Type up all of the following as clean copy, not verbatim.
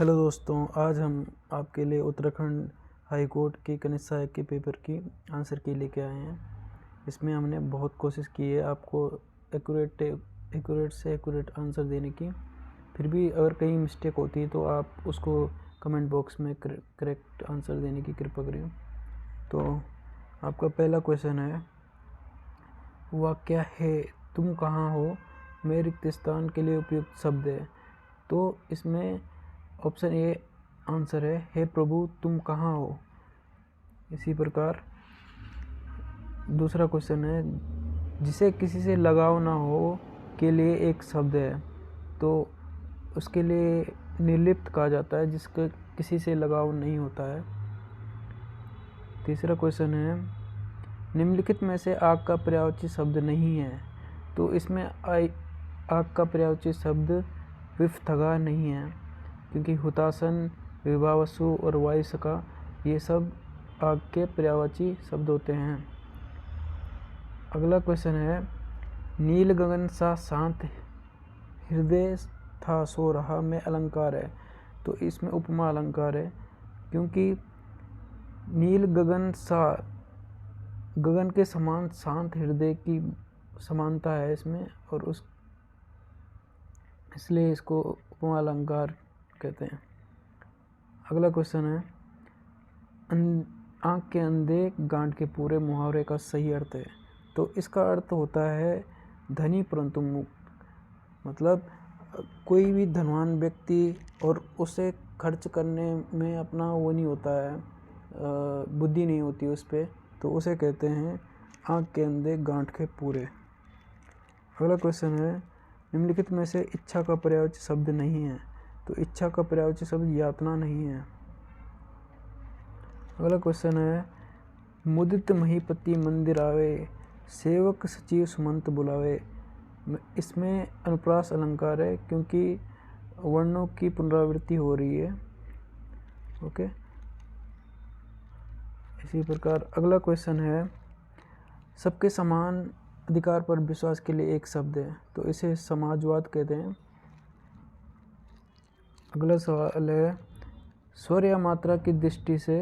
Hello दोस्तों, आज हम आपके लिए उत्तराखंड हाई कोर्ट की कनिष्ठ सहायक के पेपर की आंसर की लेके आए हैं। इसमें हमने बहुत कोशिश की है आपको एक्यूरेट से एक्यूरेट आंसर देने की। फिर भी अगर कहीं मिस्टेक होती है तो आप उसको कमेंट बॉक्स में करेक्ट आंसर देने की कृपा करें। तो आपका पहला क्वेश्चन है, वाक्य है तुम कहाँ हो में रिक्त स्थान के लिए उपयुक्त शब्द है। तो इसमें ऑप्शन ए आंसर है, हे प्रभु तुम कहाँ हो। इसी प्रकार दूसरा क्वेश्चन है, जिसे किसी से लगाव ना हो के लिए एक शब्द है, तो उसके लिए निर्लिप्त कहा जाता है जिसके किसी से लगाव नहीं होता है। तीसरा क्वेश्चन है, निम्नलिखित में से आग का पर्यायवाची शब्द नहीं है, तो इसमें आग का पर्यायवाची शब्द विपथगा नहीं है, क्योंकि हुतासन, विभावसु और वायुसका ये सब आग के पर्यायवाची शब्द होते हैं। अगला क्वेश्चन है, नील गगन सा शांत हृदय था सो रहा में अलंकार है, तो इसमें उपमा अलंकार है, क्योंकि नील गगन सा गगन के समान शांत हृदय की समानता है इसमें, और इसलिए इसको उपमा अलंकार कहते हैं। अगला क्वेश्चन है, आँख के अंधे गांठ के पूरे मुहावरे का सही अर्थ है, तो इसका अर्थ होता है धनी परंतु मुक्त। मतलब कोई भी धनवान व्यक्ति और उसे खर्च करने में अपना वो नहीं होता है, बुद्धि नहीं होती उस पर, तो उसे कहते हैं आँख के अंधे गांठ के पूरे। अगला क्वेश्चन है, निम्नलिखित में से इच्छा का पर्यायवाची शब्द नहीं है, तो इच्छा का पर्यायवाची शब्द यातना नहीं है। अगला क्वेश्चन है, मुदित महीपति मंदिर आवे, सेवक सचिव सुमंत बुलावे। इसमें अनुप्रास अलंकार है, क्योंकि वर्णों की पुनरावृत्ति हो रही है। ओके, इसी प्रकार अगला क्वेश्चन है, सबके समान अधिकार पर विश्वास के लिए एक शब्द है, तो इसे समाजवाद कहते हैं। अगला सवाल है, स्वर या मात्रा की दृष्टि से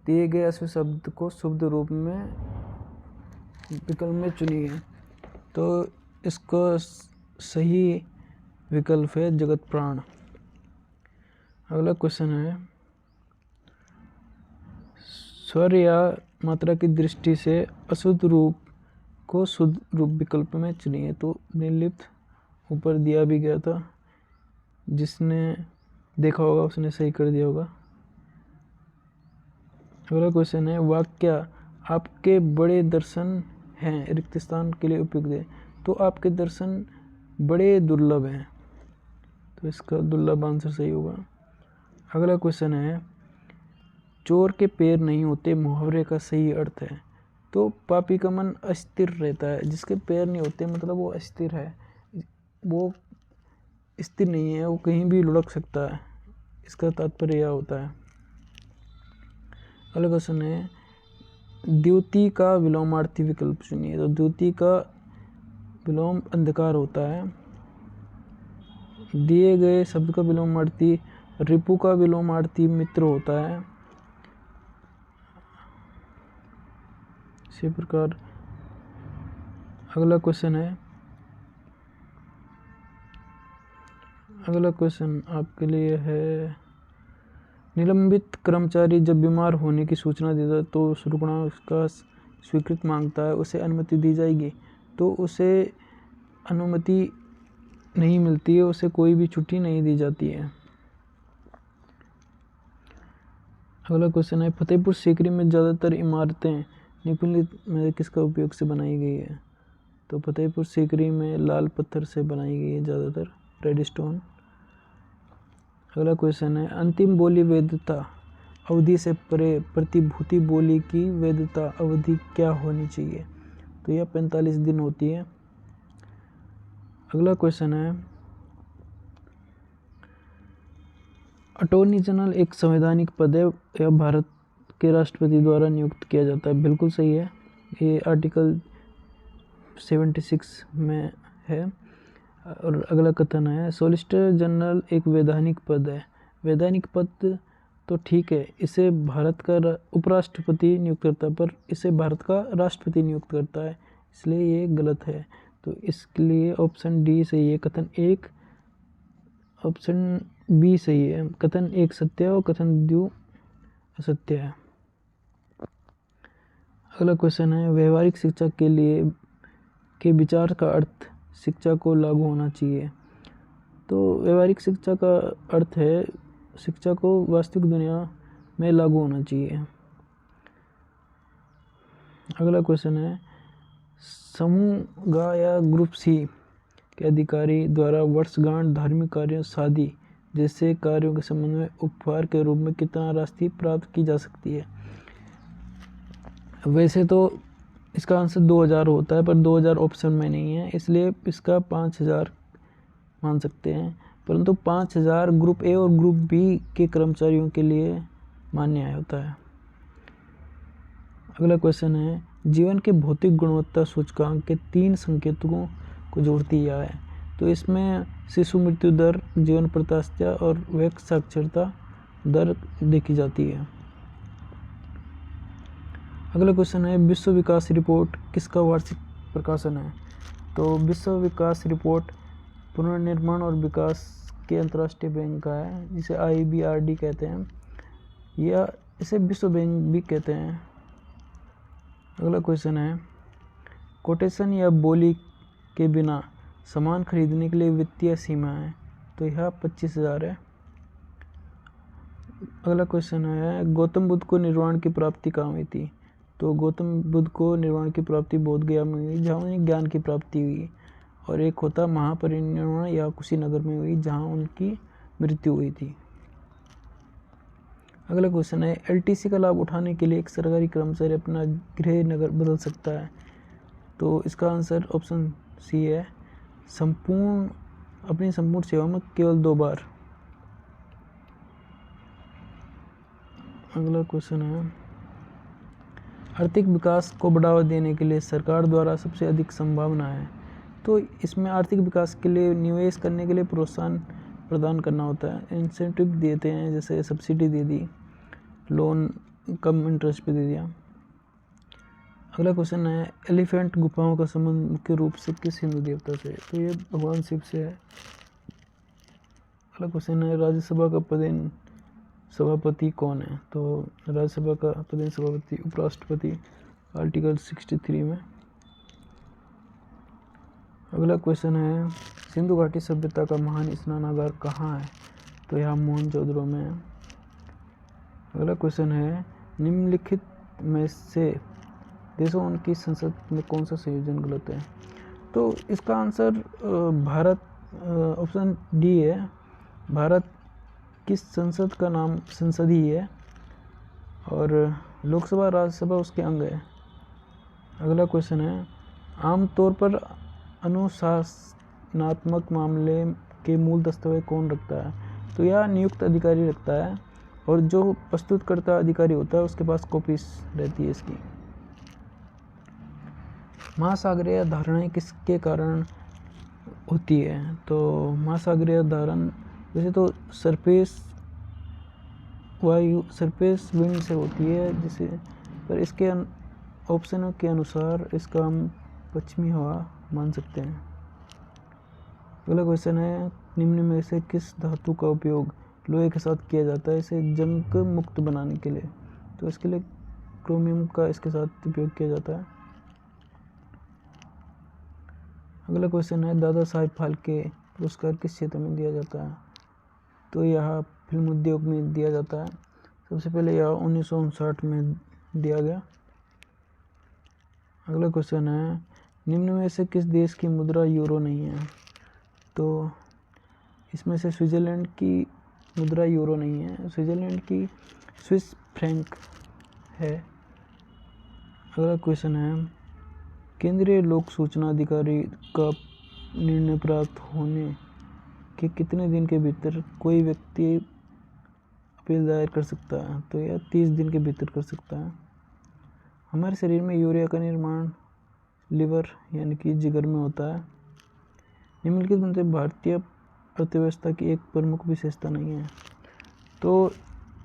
दिए गए अश्व शब्द को शुद्ध रूप में विकल्प में चुनिए, तो इसका सही विकल्प है जगत प्राण। अगला क्वेश्चन है, स्वर या मात्रा की दृष्टि से अशुद्ध रूप को शुद्ध रूप विकल्प में चुनिए, तो निर्लिप्त ऊपर दिया भी गया था, जिसने देखा होगा उसने सही कर दिया होगा। अगला क्वेश्चन है, वाक्य आपके बड़े दर्शन हैं रिक्त स्थान के लिए उपयुक्त है, तो आपके दर्शन बड़े दुर्लभ हैं, तो इसका दुर्लभ आंसर सही होगा। अगला क्वेश्चन है, चोर के पैर नहीं होते मुहावरे का सही अर्थ है, तो पापी का मन अस्थिर रहता है। जिसके पैर नहीं होते मतलब वो अस्थिर है, वो स्थिर नहीं है, वो कहीं भी लुढ़क सकता है, इसका तात्पर्य यह होता है। अगला क्वेश्चन है, द्युति का विलोमार्थी विकल्प चुनिए, तो द्युति का विलोम अंधकार होता है। दिए गए शब्द का विलोमार्थी रिपु का विलोमार्थी मित्र होता है। इसी प्रकार अगला क्वेश्चन आपके लिए है, निलंबित कर्मचारी जब बीमार होने की सूचना देता है तो सुरगुणा उसका स्वीकृत मांगता है, उसे अनुमति दी जाएगी, तो उसे अनुमति नहीं मिलती है, उसे कोई भी छुट्टी नहीं दी जाती है। अगला क्वेश्चन है, फतेहपुर सीकरी में ज़्यादातर इमारतें निम्नलिखित में किसका उपयोग से बनाई गई है, तो फतेहपुर सीकरी में लाल पत्थर से बनाई गई है ज़्यादातर, रेड स्टोन। अगला क्वेश्चन है, अंतिम बोली वैधता अवधि से परे प्रतिभूति बोली की वैधता अवधि क्या होनी चाहिए, तो यह 45 दिन होती है। अगला क्वेश्चन है, अटॉर्नी जनरल एक संवैधानिक पद है, यह भारत के राष्ट्रपति द्वारा नियुक्त किया जाता है। बिल्कुल सही है, ये आर्टिकल 76 में है। और अगला कथन है, सॉलिसिटर जनरल एक वैधानिक पद है, वैधानिक पद तो ठीक है, इसे भारत का उपराष्ट्रपति नियुक्त करता है, पर इसे भारत का राष्ट्रपति नियुक्त करता है, इसलिए ये गलत है। तो इसके लिए ऑप्शन डी सही है, कथन 1। ऑप्शन बी सही है, कथन 1 सत्य है और कथन 2 असत्य है। अगला क्वेश्चन है, व्यवहारिक शिक्षा के लिए के विचार का अर्थ शिक्षा को लागू होना चाहिए। तो व्यवहारिक शिक्षा का अर्थ है शिक्षा को वास्तविक दुनिया में लागू होना चाहिए। अगला क्वेश्चन है, समूह ग या ग्रुप सी के अधिकारी द्वारा वर्षगांठ, धार्मिक कार्यों, शादी जैसे कार्यों के संबंध में उपहार के रूप में कितना राशि प्राप्त की जा सकती है। वैसे तो इसका आंसर 2000 होता है, पर 2000 ऑप्शन में नहीं है, इसलिए इसका 5000 मान सकते हैं, परंतु 5000 ग्रुप ए और ग्रुप बी के कर्मचारियों के लिए मान्य होता है। अगला क्वेश्चन है, जीवन के भौतिक गुणवत्ता सूचकांक के 3 संकेतकों को जोड़ती है। तो इसमें शिशु मृत्यु दर, जीवन प्रत्याशा और वयस्क साक्षरता दर देखी जाती है। अगला क्वेश्चन है, विश्व विकास रिपोर्ट किसका वार्षिक प्रकाशन है। तो विश्व विकास रिपोर्ट पुनर्निर्माण और विकास के अंतर्राष्ट्रीय बैंक का है, जिसे IBRD कहते हैं, या इसे विश्व बैंक भी कहते हैं। अगला क्वेश्चन है, कोटेशन या बोली के बिना सामान खरीदने के लिए वित्तीय सीमा है। तो यह 25,000 है। अगला क्वेश्चन है, गौतम बुद्ध को निर्वाण की प्राप्ति कहाँ हुई थी। तो गौतम बुद्ध को निर्वाण की प्राप्ति बोध गया में हुई, जहाँ उन्हें ज्ञान की प्राप्ति हुई, और एक होता महापरिनिर्वाण या कुशीनगर में हुई, जहाँ उनकी मृत्यु हुई थी। अगला क्वेश्चन है, LTC का लाभ उठाने के लिए एक सरकारी कर्मचारी अपना गृह नगर बदल सकता है। तो इसका आंसर ऑप्शन सी है, अपनी संपूर्ण सेवा में केवल 2 बार। अगला क्वेश्चन है, आर्थिक विकास को बढ़ावा देने के लिए सरकार द्वारा सबसे अधिक संभावना है। तो इसमें आर्थिक विकास के लिए निवेश करने के लिए प्रोत्साहन प्रदान करना होता है, इंसेंटिव देते हैं, जैसे सब्सिडी दे दी, लोन कम इंटरेस्ट पे दे दिया। अगला क्वेश्चन है, एलिफेंट गुफाओं का संबंध मुख्य रूप से किस हिंदू देवता से। तो ये भगवान शिव से है। अगला क्वेश्चन है, राज्यसभा का पदेन सभापति कौन है। तो राज्यसभा का पदेन सभापति उपराष्ट्रपति, आर्टिकल 63 में। अगला क्वेश्चन है, सिंधु घाटी सभ्यता का महान स्नानागार कहाँ है। तो यह मोहनजोदड़ो में है। अगला क्वेश्चन है, निम्नलिखित में से देशों उनकी संसद में कौन सा संयोजन गलत है। तो इसका आंसर भारत, ऑप्शन डी है, भारत की संसद का नाम संसद ही है, और लोकसभा राज्यसभा उसके अंग है। अगला क्वेश्चन है, आमतौर पर अनुशासनात्मक मामले के मूल दस्तावेज कौन रखता है। तो यह नियुक्त अधिकारी रखता है, और जो प्रस्तुतकर्ता अधिकारी होता है उसके पास कॉपीज रहती है इसकी। महासागरीय धारणाएं किसके कारण होती है। तो महासागरीय धारण वैसे तो सरफेस विंड से होती है, जिसे पर इसके ऑप्शनों के अनुसार इसका हम पश्चिमी हवा मान सकते हैं। अगला क्वेश्चन है, निम्न में से किस धातु का उपयोग लोहे के साथ किया जाता है इसे जंग मुक्त बनाने के लिए। तो इसके लिए क्रोमियम का इसके साथ उपयोग किया जाता है। अगला क्वेश्चन है, दादा साहेब फाल्के पुरस्कार किस क्षेत्र में दिया जाता है। तो यह फिल्म उद्योग में दिया जाता है। सबसे पहले यह 1959 में दिया गया। अगला क्वेश्चन है, निम्न में से किस देश की मुद्रा यूरो नहीं है। तो इसमें से स्विट्जरलैंड की मुद्रा यूरो नहीं है, स्विट्जरलैंड की स्विस फ्रैंक है। अगला क्वेश्चन है, केंद्रीय लोक सूचना अधिकारी का निर्णय प्राप्त होने के कितने दिन के भीतर कोई व्यक्ति अपील दायर कर सकता है। तो यह 30 दिन के भीतर कर सकता है। हमारे शरीर में यूरिया का निर्माण लिवर यानी कि जिगर में होता है। निम्नलिखित में से भारतीय अर्थव्यवस्था की एक प्रमुख विशेषता नहीं है। तो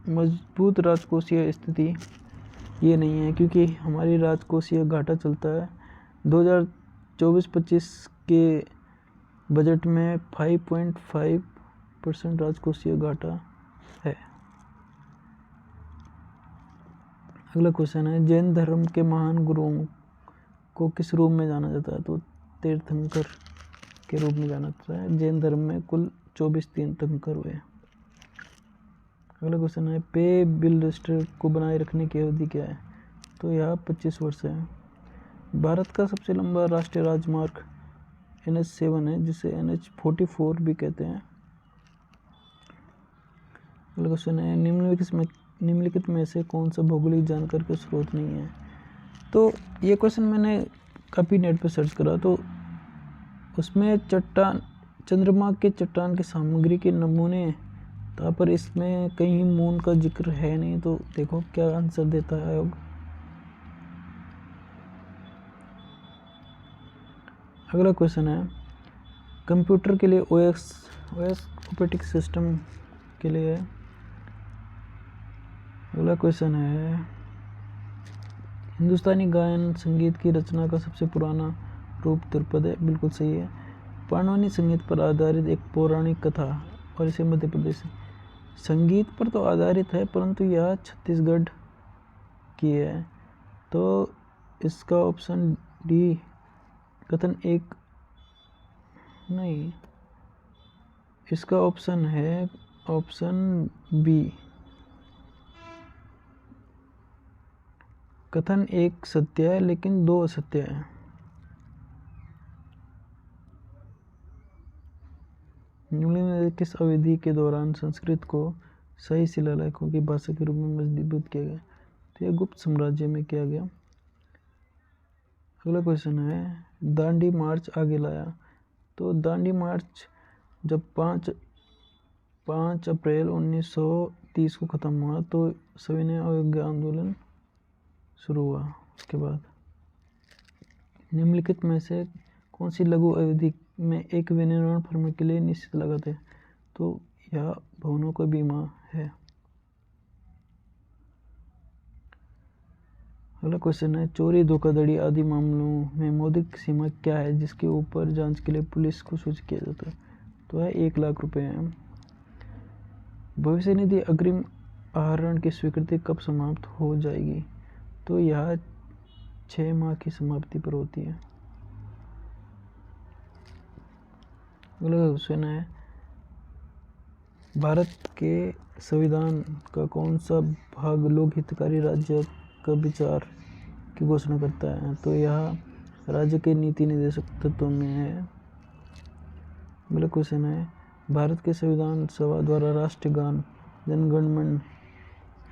मजबूत राजकोषीय स्थिति ये नहीं है, क्योंकि हमारी राजकोषीय घाटा चलता है। 2024-25 के बजट में 5.5% राजकोषीय घाटा है। अगला क्वेश्चन है, जैन धर्म के महान गुरुओं को किस रूप में जाना जाता है? तो तीर्थंकर के रूप में जाना जाता है। जैन धर्म में कुल 24 तीर्थंकर हुए। अगला क्वेश्चन है, पे बिल रजिस्टर को बनाए रखने की अवधि क्या है? तो यह 25 वर्ष है। भारत का सबसे लंबा राष्ट्रीय राजमार्ग NH7 है, जिसे NH44 भी कहते हैं। अगला क्वेश्चन है, निम्नलिखित में से कौन सा भौगोलिक जानकारी का स्रोत नहीं है? तो ये क्वेश्चन मैंने काफ़ी नेट पे सर्च करा, तो उसमें चंद्रमा के चट्टान की सामग्री के नमूने था, पर इसमें कहीं मून का जिक्र है नहीं। तो देखो क्या आंसर देता है आयोग। अगला क्वेश्चन है, कंप्यूटर के लिए OS ऑपरेटिंग सिस्टम के लिए है। अगला क्वेश्चन है, हिंदुस्तानी गायन संगीत की रचना का सबसे पुराना रूप ध्रुपद है। बिल्कुल सही है। पाणिनी संगीत पर आधारित एक पौराणिक कथा, और इसे मध्य प्रदेश संगीत पर तो आधारित है, परंतु यह छत्तीसगढ़ की है। तो इसका ऑप्शन डी कथन एक नहीं, इसका ऑप्शन है ऑप्शन बी, कथन एक सत्य है लेकिन 2 असत्य है। निम्नलिखित में किस अवधि के दौरान संस्कृत को सही शिलालेखों की भाषा के रूप में मजबूत किया गया? तो यह गुप्त साम्राज्य में किया गया। अगला क्वेश्चन है, दांडी मार्च आगे लाया। तो दांडी मार्च जब 5 अप्रैल 1930 को ख़त्म हुआ, तो सविनय अवज्ञा आंदोलन शुरू हुआ। उसके बाद निम्नलिखित में से कौन सी लघु अवधि में एक विनिर्माण फर्म के लिए निश्चित लागत है? तो यह भवनों का बीमा है। अगला क्वेश्चन है, चोरी धोखाधड़ी आदि मामलों में मौद्रिक सीमा क्या है जिसके ऊपर जांच के लिए पुलिस को सूचित किया जाता है? तो है 1 लाख रुपए है। भविष्य निधि अग्रिम आहरण की स्वीकृति कब समाप्त हो जाएगी? तो यह 6 माह की समाप्ति पर होती है। अगला क्वेश्चन है, भारत के संविधान का कौन सा भाग लोक हितकारी राज्य का विचार की घोषणा करता है? तो यह राज्य के नीति निर्देशक तत्वों में है। अगला क्वेश्चन है, भारत के संविधान सभा द्वारा राष्ट्रीय गान जन गण मन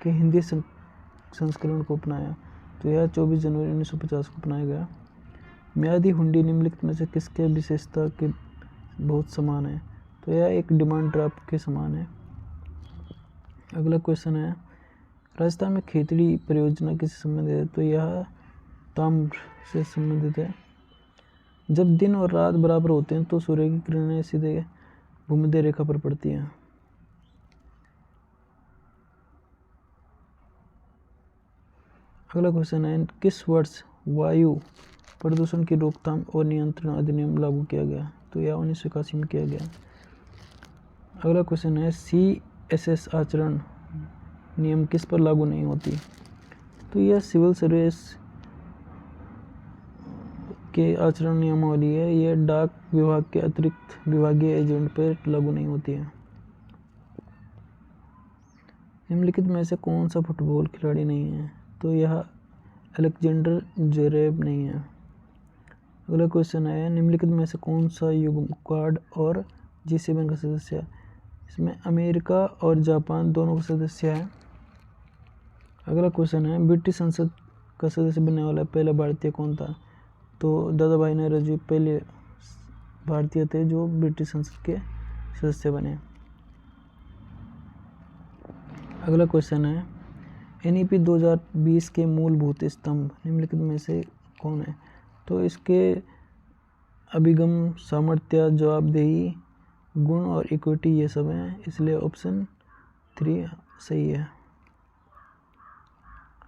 के हिंदी संस्करण को अपनाया। तो यह 24 जनवरी 1950 को अपनाया गया। म्यादी हुंडी निम्नलिखित में से किसके विशेषता के बहुत समान है? तो यह एक डिमांड ड्राफ्ट के समान है। अगला क्वेश्चन है, राजस्थान में खेतड़ी परियोजना किससे संबंधित है? तो यह ताम्र से संबंधित है। जब दिन और रात बराबर होते हैं तो सूर्य की किरणें सीधे भूमध्य रेखा पर पड़ती हैं। अगला क्वेश्चन है, किस वर्ष वायु प्रदूषण की रोकथाम और नियंत्रण अधिनियम लागू किया गया? तो यह 1981 में किया गया। अगला क्वेश्चन है, CSS आचरण नियम किस पर लागू नहीं होती? तो यह सिविल सर्विस के आचरण नियमावली है। यह डाक विभाग के अतिरिक्त विभागीय एजेंट पर लागू नहीं होती है। निम्नलिखित में से कौन सा फुटबॉल खिलाड़ी नहीं है? तो यह अलेक्जेंडर ज़वेरेव नहीं है। अगला क्वेश्चन है, निम्नलिखित में से कौन सा युग्म क्वाड और G7 का सदस्य है? इसमें अमेरिका और जापान दोनों का सदस्य है। अगला क्वेश्चन है, ब्रिटिश संसद का सदस्य बनने वाला पहला भारतीय कौन था? तो दादा भाई नौरोजी पहले भारतीय थे जो ब्रिटिश संसद के सदस्य बने। अगला क्वेश्चन है, NEP 2020 के मूलभूत स्तंभ निम्नलिखित में से कौन है? तो इसके अभिगम, सामर्थ्य, जवाबदेही, गुण और इक्विटी ये सब हैं, इसलिए ऑप्शन 3 सही है।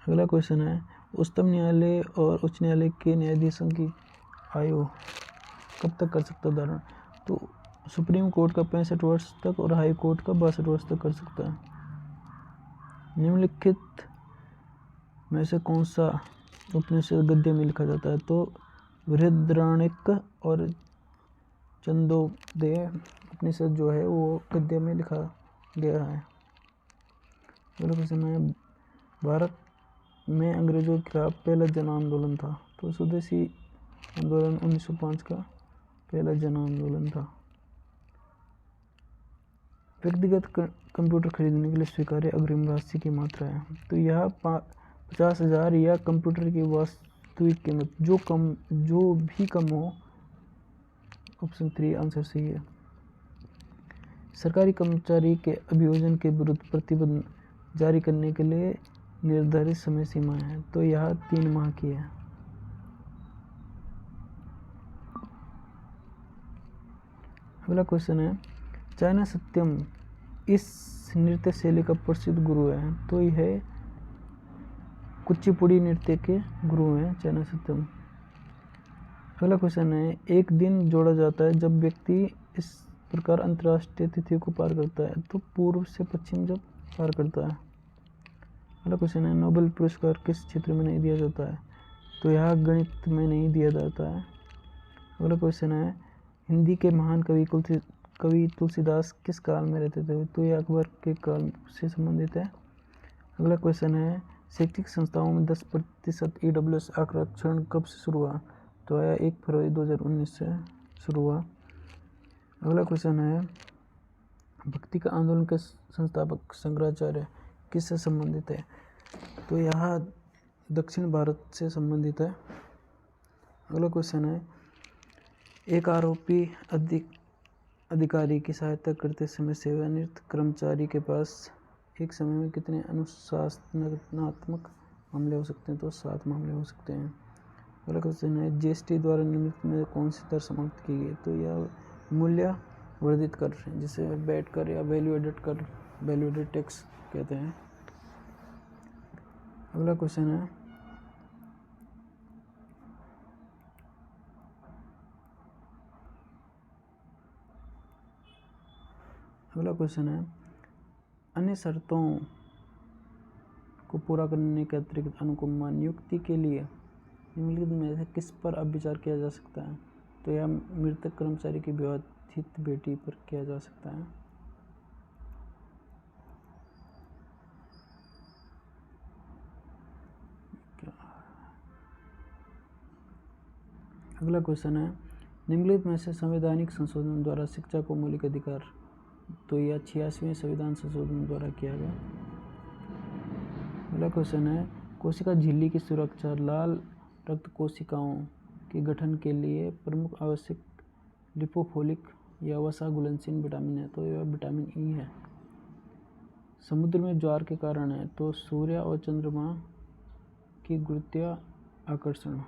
अगला क्वेश्चन है उच्चतम न्यायालय और उच्च न्यायालय के न्यायाधीशों की आयु कब तक कर सकता है धारण? तो सुप्रीम कोर्ट का 65 वर्ष तक और हाई कोर्ट का 62 वर्ष तक कर सकता है। निम्नलिखित में से कौन सा उपनिषद गद्य में लिखा जाता है? तो बृहदारण्यक और छंदोदय उपनिषद जो है वो गद्य में लिखा गया है। अगला क्वेश्चन है भारत में अंग्रेजों के खिलाफ पहला जन आंदोलन था? तो स्वदेशी आंदोलन 1905 का पहला जन आंदोलन था। व्यक्तिगत कंप्यूटर खरीदने के लिए स्वीकार्य अग्रिम राशि की मात्रा है? तो यह 50,000 या कंप्यूटर की वास्तविक कीमत जो भी कम हो। ऑप्शन 3 आंसर सही है। सरकारी कर्मचारी के अभियोजन के विरुद्ध प्रतिबंध जारी करने के लिए निर्धारित समय सीमा है? तो यह 3 माह की है। अगला क्वेश्चन है चाइना सत्यम इस नृत्य शैली का प्रसिद्ध गुरु है? तो यह कुचिपुड़ी नृत्य के गुरु हैं चाइना सत्यम। अगला क्वेश्चन है एक दिन जोड़ा जाता है जब व्यक्ति इस प्रकार अंतर्राष्ट्रीय तिथि को पार करता है? तो पूर्व से पश्चिम जब पार करता है। अगला क्वेश्चन है नोबेल पुरस्कार किस क्षेत्र में नहीं दिया जाता है? तो यह गणित में नहीं दिया जाता है। अगला क्वेश्चन है हिंदी के महान कवि तुलसीदास किस काल में रहते थे? तो यह अकबर के काल से संबंधित है। अगला क्वेश्चन है शैक्षिक संस्थाओं में 10% EWS आरक्षण कब से शुरू हुआ? तो यह 1 फरवरी 2019 से शुरू हुआ। अगला क्वेश्चन है भक्ति का आंदोलन के संस्थापक शंकराचार्य किससे संबंधित है? तो यह दक्षिण भारत से संबंधित है। अगला क्वेश्चन है एक आरोपी अधिकारी की सहायता करते समय सेवानिवृत्त कर्मचारी के पास एक समय में कितने अनुशासनात्मक मामले हो सकते हैं? तो 7 मामले हो सकते हैं। अगला क्वेश्चन है GST द्वारा निम्नलिखित में कौन सी दर समाप्त की गई? तो यह मूल्य वर्धित कर जिसे वैट कर या वैल्यू एडेड टैक्स कहते हैं। अगला क्वेश्चन है अन्य शर्तों को पूरा करने के अतिरिक्त अनुकम्पा नियुक्ति के लिए निम्नलिखित में से किस पर अब विचार किया जा सकता है? तो यह मृतक कर्मचारी की विवाहित बेटी पर किया जा सकता है। अगला क्वेश्चन है निम्नलिखित में से संवैधानिक संशोधन द्वारा शिक्षा को मौलिक अधिकार? तो यह 86वें संविधान संशोधन द्वारा किया गया। अगला क्वेश्चन है कोशिका झिल्ली की सुरक्षा लाल रक्त कोशिकाओं के गठन के लिए प्रमुख आवश्यक लिपोफिलिक या वसा घुलनशील विटामिन है? तो यह विटामिन ई है। समुद्र में ज्वार के कारण है? तो सूर्य और चंद्रमा की गुरुत्वाकर्षण।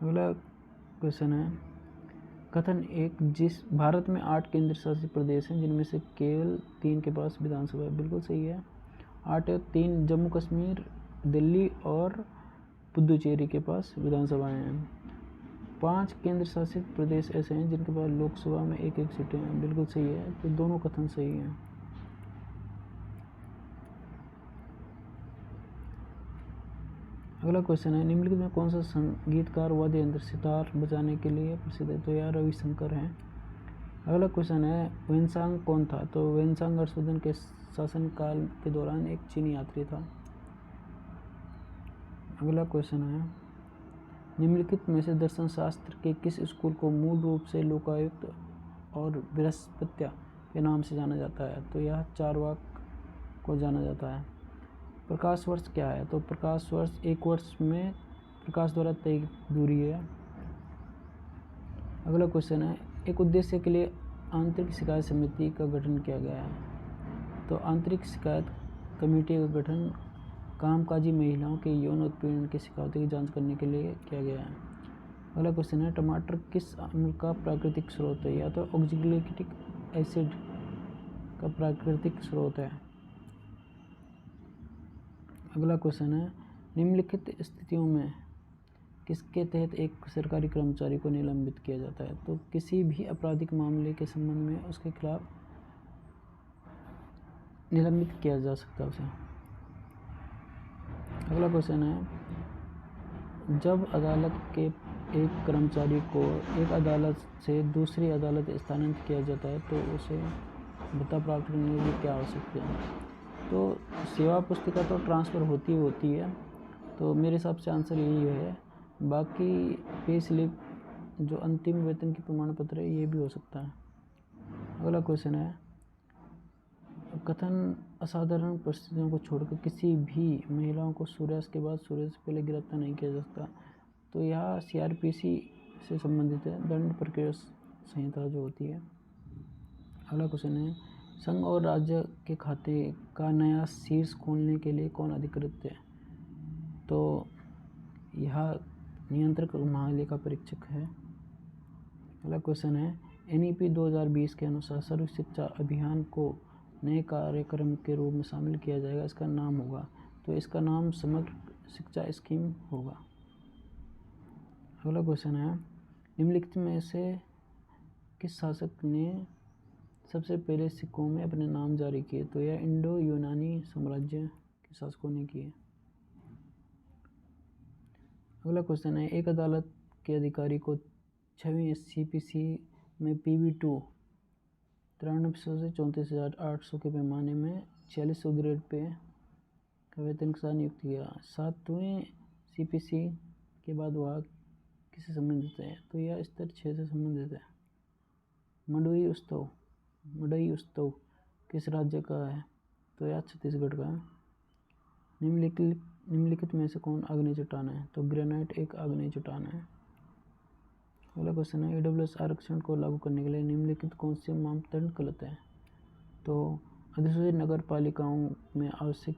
अगला क्वेश्चन है कथन एक जिस भारत में 8 केंद्र शासित प्रदेश हैं जिनमें से केवल 3 के पास विधानसभा है? बिल्कुल सही है। 8 और 3 जम्मू कश्मीर, दिल्ली और पुदुचेरी के पास विधानसभाएं हैं। 5 केंद्र शासित प्रदेश ऐसे हैं जिनके पास लोकसभा में 1-1 सीटें हैं। बिल्कुल सही है। तो दोनों कथन सही हैं। अगला क्वेश्चन है निम्नलिखित में कौन सा संगीतकार वाद्य यंत्र सितार बजाने के लिए प्रसिद्ध है? तो यह रविशंकर हैं। अगला क्वेश्चन है वेन्सांग कौन था? तो वेन्सांग हर्षवर्धन के शासनकाल के दौरान एक चीनी यात्री था। अगला क्वेश्चन है निम्नलिखित में से दर्शन शास्त्र के किस स्कूल को मूल रूप से लोकायुक्त और बृहस्पत्य के नाम से जाना जाता है? तो यह चारवाक को जाना जाता है। प्रकाश वर्ष क्या है? तो प्रकाश वर्ष 1 वर्ष में प्रकाश द्वारा तय दूरी है। अगला क्वेश्चन है एक उद्देश्य के लिए आंतरिक शिकायत समिति का गठन किया गया है? तो आंतरिक शिकायत कमेटी का गठन कामकाजी महिलाओं के यौन उत्पीड़न की शिकायतों की जांच करने के लिए किया गया है। अगला क्वेश्चन है, टमाटर किस अम्ल का प्राकृतिक स्रोत है? या तो ऑक्जेलिक एसिड का प्राकृतिक स्रोत है। अगला क्वेश्चन है, निम्नलिखित स्थितियों में किसके तहत एक सरकारी कर्मचारी को निलंबित किया जाता है? तो किसी भी आपराधिक मामले के संबंध में उसके खिलाफ निलंबित किया जा सकता है उसे। अगला क्वेश्चन है, जब अदालत के एक कर्मचारी को एक अदालत से दूसरी अदालत स्थानांतरित किया जाता है तो उसे भत्ता प्राप्त करने के लिए क्या आवश्यक है? तो सेवा पुस्तिका तो ट्रांसफ़र होती है, तो मेरे हिसाब से आंसर यही है। बाकी पे स्लिप जो अंतिम वेतन की प्रमाण पत्र है ये भी हो सकता है। अगला क्वेश्चन है, कथन असाधारण परिस्थितियों को छोड़कर किसी भी महिलाओं को सूर्यास्त के बाद सूर्य से पहले गिरफ्तार नहीं किया जा सकता। तो यह CRPC से संबंधित है, दंड प्रक्रिया संहिता जो होती है। अगला क्वेश्चन है, संघ और राज्य के खाते का नया शीर्ष खोलने के लिए कौन अधिकृत है? तो यह नियंत्रक महालेखा परीक्षक है। अगला क्वेश्चन है, NEP 2020 के अनुसार सर्व शिक्षा अभियान को नए कार्यक्रम के रूप में शामिल किया जाएगा, इसका नाम होगा। तो इसका नाम समग्र शिक्षा स्कीम होगा। अगला क्वेश्चन है, निम्नलिखित में से किस शासक ने सबसे पहले सिक्कों में अपने नाम जारी किए? तो यह इंडो यूनानी साम्राज्य के शासकों ने किए। अगला क्वेश्चन है, एक अदालत के अधिकारी को 6वीं CPC में PB2 9300 से 34,800 के पैमाने में 4600 ग्रेड पे का वेतन के साथ नियुक्त किया। 7वीं CPC के बाद वह किससे संबंधित है? तो यह स्तर 6 से संबंधित है। मडई उत्सव किस राज्य का है? तो यह छत्तीसगढ़ का है। निम्नलिखित में से कौन आग्नेय चट्टान है? तो ग्रेनाइट एक आग्नेय चट्टान है। अगला क्वेश्चन है, AWS आरक्षण को लागू करने के लिए निम्नलिखित कौन से मापदंड गलत है? तो अधिसूचित नगर पालिकाओं में आवश्यक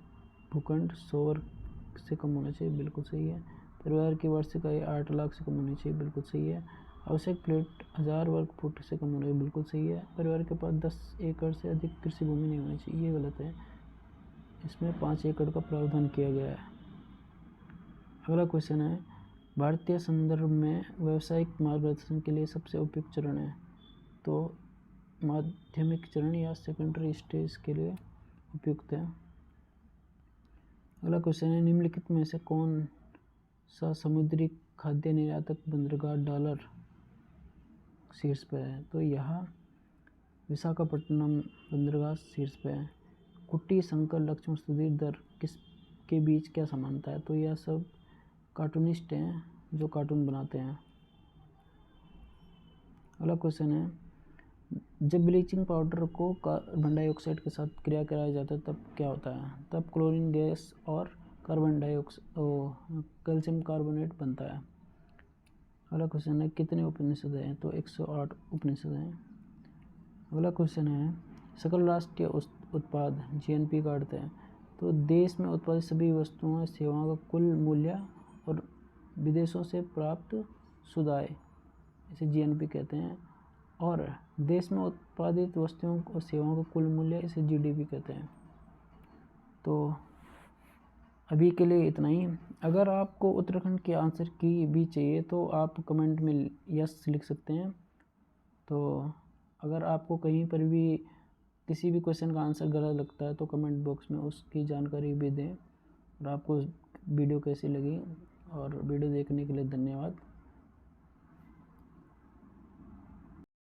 भूखंड 100 वर्ग से कम होना चाहिए, बिल्कुल सही है। परिवार की वार्षिक आय 8 लाख से कम होनी चाहिए, बिल्कुल सही है। आवश्यक प्लेट 1000 वर्ग फुट से कम होना चाहिए, बिल्कुल सही है। परिवार के पास 10 एकड़ से अधिक कृषि भूमि नहीं होनी चाहिए, ये गलत है। इसमें 5 एकड़ का प्रावधान किया गया है। अगला क्वेश्चन है, भारतीय संदर्भ में व्यावसायिक मार्गदर्शन के लिए सबसे उपयुक्त चरण है? तो माध्यमिक चरण या सेकेंडरी स्टेज के लिए उपयुक्त है। अगला क्वेश्चन है, निम्नलिखित में से कौन सा समुद्री खाद्य निर्यातक बंदरगाह डॉलर शीर्ष पर है? तो यह विशाखापट्टनम बंदरगाह शीर्ष पर है। कुट्टी संकर लक्ष्मण सुधीर दर के बीच क्या समानता है? तो यह सब कार्टूनिस्ट हैं जो कार्टून बनाते हैं। अगला क्वेश्चन है, जब ब्लीचिंग पाउडर को कार्बन डाइऑक्साइड के साथ क्रिया कराया जाता है तब क्या होता है? तब क्लोरीन गैस और कैल्शियम कार्बोनेट बनता है। अगला क्वेश्चन है, कितने उपनिषद हैं? तो 108 उपनिषद हैं। अगला क्वेश्चन है, सकल राष्ट्रीय उत्पाद GNP का अर्थ है? तो देश में उत्पादित सभी वस्तुओं और सेवाओं का कुल मूल्य और विदेशों से प्राप्त शुद्ध आय, इसे GNP कहते हैं। और देश में उत्पादित वस्तुओं और सेवाओं का कुल मूल्य, इसे GDP कहते हैं। तो अभी के लिए इतना ही। अगर आपको उत्तराखंड के आंसर की भी चाहिए तो आप कमेंट में यस लिख सकते हैं। तो अगर आपको कहीं पर भी किसी भी क्वेश्चन का आंसर गलत लगता है तो कमेंट बॉक्स में उसकी जानकारी भी दें। और आपको वीडियो कैसी लगी, और वीडियो देखने के लिए धन्यवाद।